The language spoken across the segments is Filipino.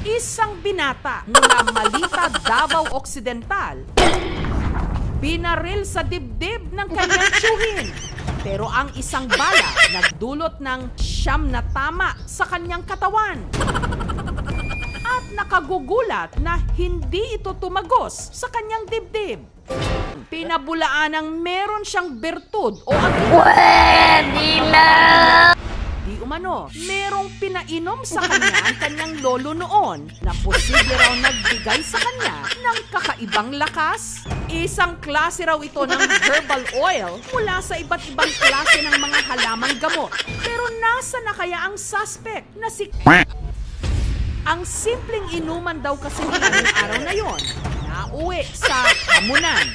Isang binata mula Malita, Davao Occidental, binaril sa dibdib ng kanyang tiyuhin. Pero ang isang bala nagdulot ng 9 na tama sa kanyang katawan. At nakagugulat na hindi ito tumagos sa kanyang dibdib. Pinabulaan ng meron siyang bertud o di umano, merong pinainom sa kanya ang kanyang lolo noon na posible raw nagbigay sa kanya ng kakaibang lakas. Isang klase raw ito ng herbal oil mula sa iba't ibang klase ng mga halamang gamot. Pero nasa na kaya ang suspect na si Ang simpleng inuman daw kasi nila noong araw na yon, nauwi sa hamunan.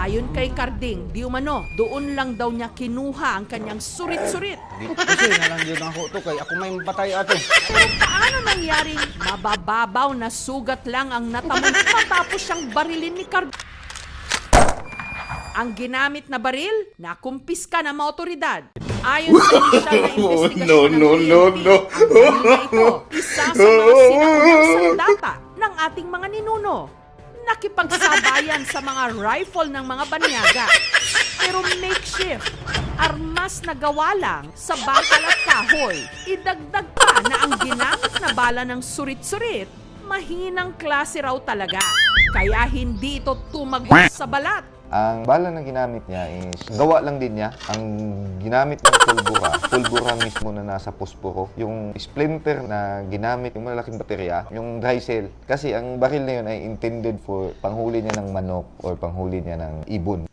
Ayon kay Carding, di umano, doon lang daw niya kinuha ang kanyang surit-surit. Kasi na lang yun ako to kay ako may patay ato. Pero paano nangyaring mabababaw na sugat lang ang natamon matapos siyang barilin ni Carding? Ang ginamit na baril, nakumpiska ng mga otoridad. Ayon sa inisyal na investigasyon ng PNP, ang baril na ito, isa sa mga sinaunang sandata ng ating mga ninuno. Nakipagsabayan sa mga rifle ng mga banyaga. Pero makeshift, armas na gawa lang sa bakal at kahoy. Idagdag pa na ang ginamit na bala ng surit-surit, mahinang klase raw talaga. Kaya hindi ito tumagos sa balat. Ang bala na ginamit niya is gawa lang din niya. Ang ginamit ng pulbura mismo na nasa posporo. Yung splinter na ginamit, yung malaking baterya, yung dry cell. Kasi ang baril na yun ay intended for panghuli niya ng manok or panghuli niya ng ibon.